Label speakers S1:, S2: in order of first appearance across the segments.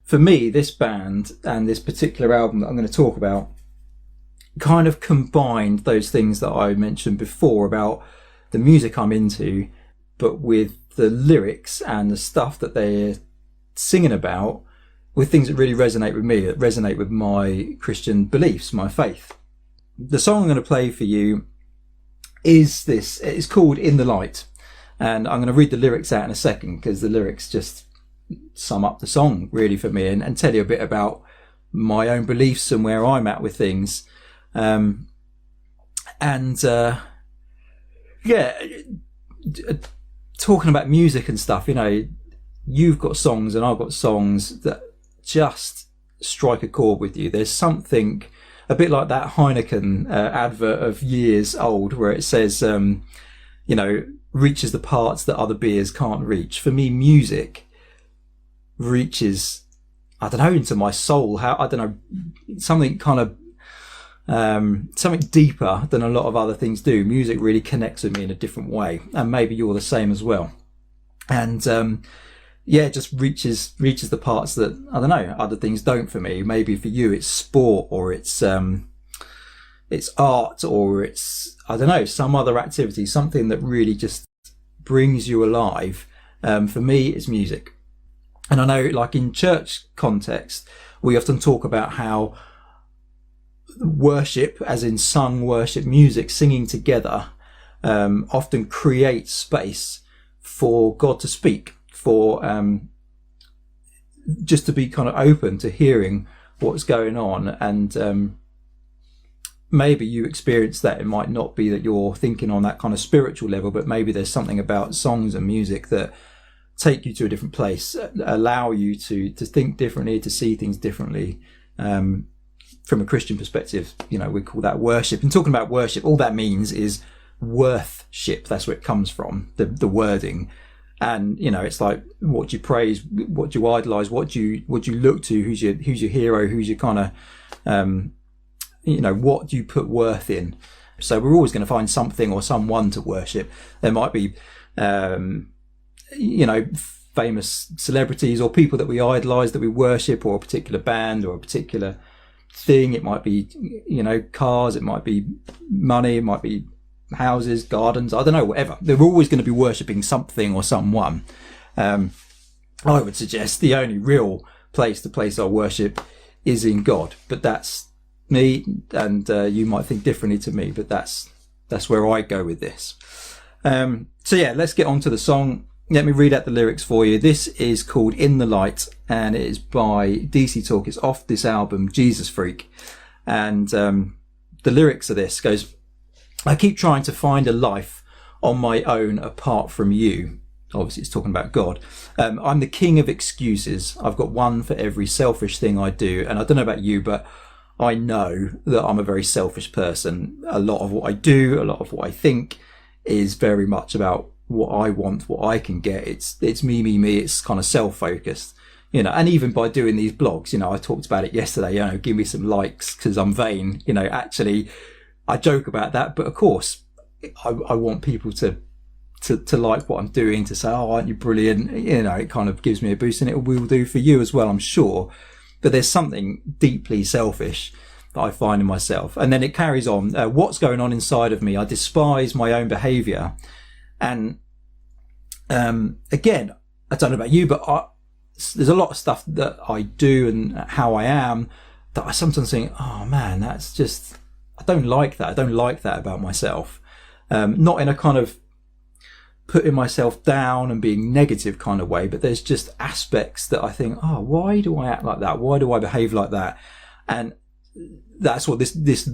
S1: for me, this band and this particular album that I'm going to talk about kind of combined those things that I mentioned before about the music I'm into, but with the lyrics and the stuff that they're singing about, with things that really resonate with me, that resonate with my Christian beliefs, my faith. The song I'm going to play for you is this. It's called In the Light, and I'm going to read the lyrics out in a second, because the lyrics just sum up the song really for me, and tell you a bit about my own beliefs and where I'm at with things. Talking about music and stuff, you've got songs and I've got songs that just strike a chord with you. There's something a bit like that Heineken advert of years old, where it says, reaches the parts that other beers can't reach. For me, music reaches, I don't know, into my soul. Something kind of something deeper than a lot of other things do. Music really connects with me in a different way, and maybe you're the same as well. And it just reaches the parts that, I don't know, other things don't for me. Maybe for you it's sport, or it's art, or it's, I don't know, some other activity, something that really just brings you alive. For me, it's music. And I know, like in church context, we often talk about how worship, as in sung worship, music, singing together, often creates space for God to speak, for just to be kind of open to hearing what's going on. And maybe you experience that. It might not be that you're thinking on that kind of spiritual level, but maybe there's something about songs and music that take you to a different place, allow you to think differently, to see things differently. From a Christian perspective, we call that worship. And talking about worship, all that means is worthship. That's where it comes from, the wording. And it's like, what do you praise, what do you idolize, what do you look to, who's your hero, who's your kind of what do you put worth in? So we're always going to find something or someone to worship. There might be famous celebrities or people that we idolize, that we worship, or a particular band or a particular thing. It might be cars, it might be money, it might be houses, gardens, I don't know, whatever. They're always going to be worshipping something or someone. I would suggest the only real place to place our worship is in God, but that's me, and you might think differently to me, but that's where I go with this. Let's get on to the song. Let me read out the lyrics for you. This is called In the Light, and it is by DC Talk. It's off this album, Jesus Freak. And the lyrics of this goes, I keep trying to find a life on my own apart from you. Obviously, it's talking about God. I'm the king of excuses. I've got one for every selfish thing I do. And I don't know about you, but I know that I'm a very selfish person. A lot of what I do, a lot of what I think is very much about what I want, what I can get. It's me. It's kind of self-focused, and even by doing these blogs, I talked about it yesterday, give me some likes because I'm vain. Actually, I joke about that, but of course I want people to like what I'm doing, to say, oh, aren't you brilliant? It kind of gives me a boost, and it will do for you as well, I'm sure. But there's something deeply selfish that I find in myself. And then it carries on, what's going on inside of me? I despise my own behavior. And again, I don't know about you, but there's a lot of stuff that I do and how I am that I sometimes think, oh man, that's just, I don't like that. I don't like that about myself. Not in a kind of putting myself down and being negative kind of way, but there's just aspects that I think, oh, why do I act like that? Why do I behave like that? And that's what this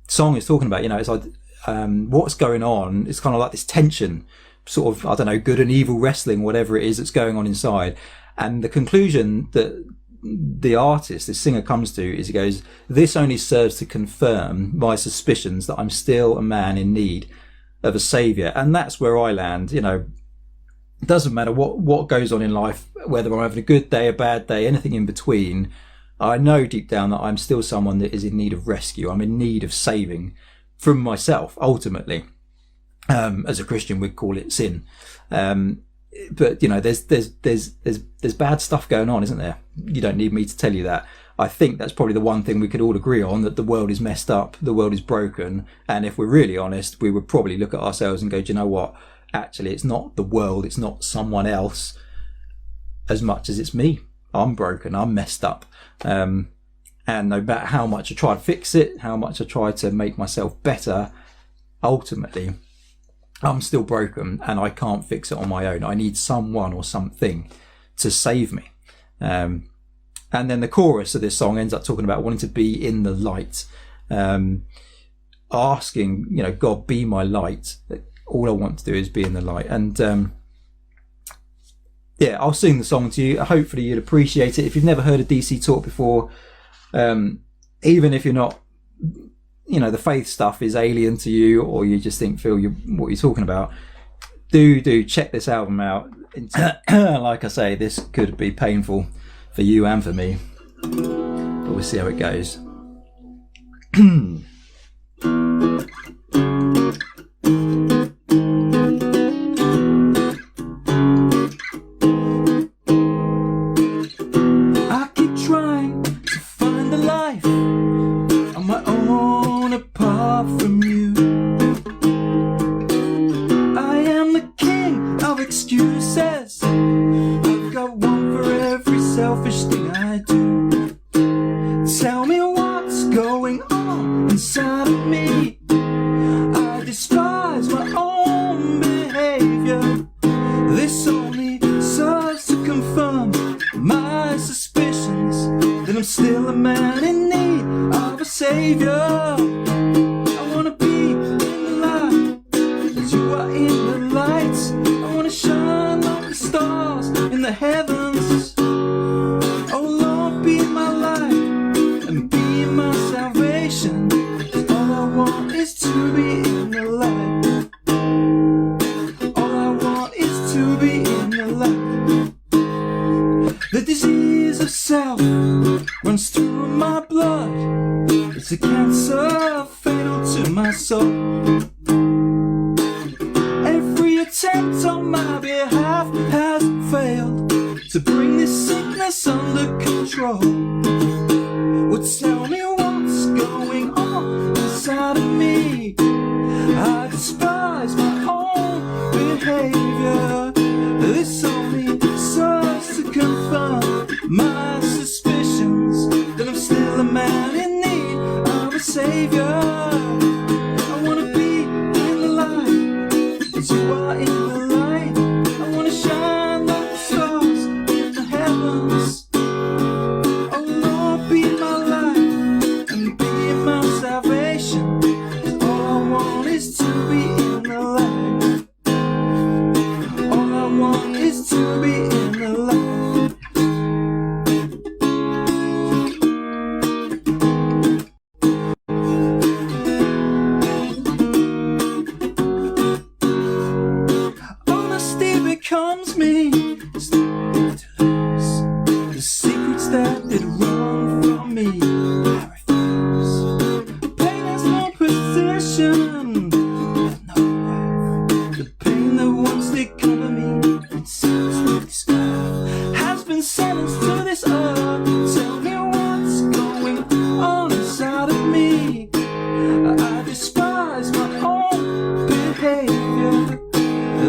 S1: song is talking about. It's like, what's going on? It's kind of like this tension, sort of, I don't know, good and evil wrestling, whatever it is that's going on inside. And the conclusion that the artist, the singer, comes to is, he goes, this only serves to confirm my suspicions that I'm still a man in need of a saviour. And that's where I land. It doesn't matter what goes on in life, whether I'm having a good day, a bad day, anything in between. I know deep down that I'm still someone that is in need of rescue. I'm in need of saving from myself, ultimately. As a Christian, we'd call it sin. but you know, there's bad stuff going on, isn't there? You don't need me to tell you that. I think that's probably the one thing we could all agree on, that the world is messed up, the world is broken, and if we're really honest, we would probably look at ourselves and go, do you know what? Actually, it's not the world, it's not someone else, as much as it's me. I'm broken, I'm messed up. And no matter how much I try to fix it, how much I try to make myself better, ultimately, I'm still broken and I can't fix it on my own. I need someone or something to save me. And then the chorus of this song ends up talking about wanting to be in the light, asking, you know, God, be my light. All I want to do is be in the light. And yeah, I'll sing the song to you. Hopefully you'll appreciate it. If you've never heard of DC Talk before, even if you're not, you know, the faith stuff is alien to you, or you just think, Phil, what you're talking about, do check this album out. Like I say, this could be painful for you and for me, but we'll see how it goes. I keep trying to find the life on my own apart from you. I am the king of excuses. I've got one for every selfish thing I do. Tell me what's going on inside of me. I despise my own behavior. This only serves to confirm my suspicions that I'm still a man in need of a savior. I wanna be in the light, as you are in the light. I wanna shine like the stars in the heavens. Oh Lord, be my light and be my salvation. All I want is to be in the light. All I want is to be in the light. The disease of self runs through my blood. It's a cancer fatal to my soul. Every attempt on my behalf has failed to bring this sickness under control. Well, tell me what's going on inside of me. I despise my own behavior. This only serves to confirm my suspicions that I'm still a man in need of a savior. I wanna be in the light, as you are in the light. I wanna shine like the stars in the heavens. Oh Lord, be my light and be my salvation. All I want is to be in the light. All I want is to be in the light. Honesty becomes me. It's nothing to lose. The secrets that did wrong from me, I refuse. Pain has no position, no worth. The pain that once did cover me and seals with this earth has been sentenced to this earth. Tell me what's going on inside of me. I despise my own behavior.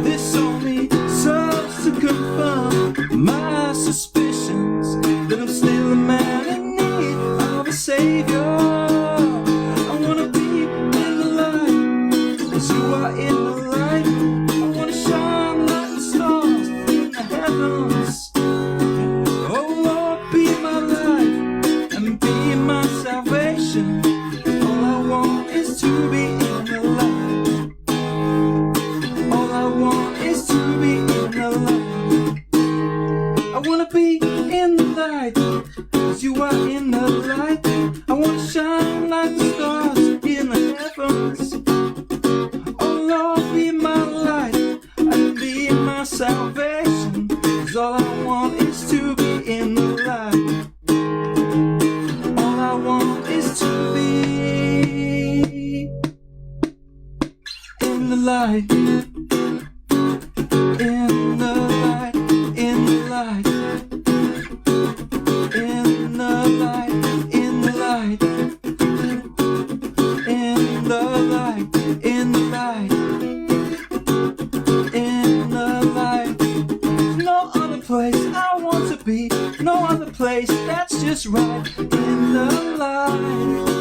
S1: This only serves to confirm my suspicions that I'm still a man in need of a savior. I wanna be in the light, as you are in the light. I wanna shine like the stars in the heavens. Oh Lord, be my light and be my salvation. All I want is to be in the light. All I want is to be in the light. I wanna be in the light, as you are in the light. I wanna just right in the line.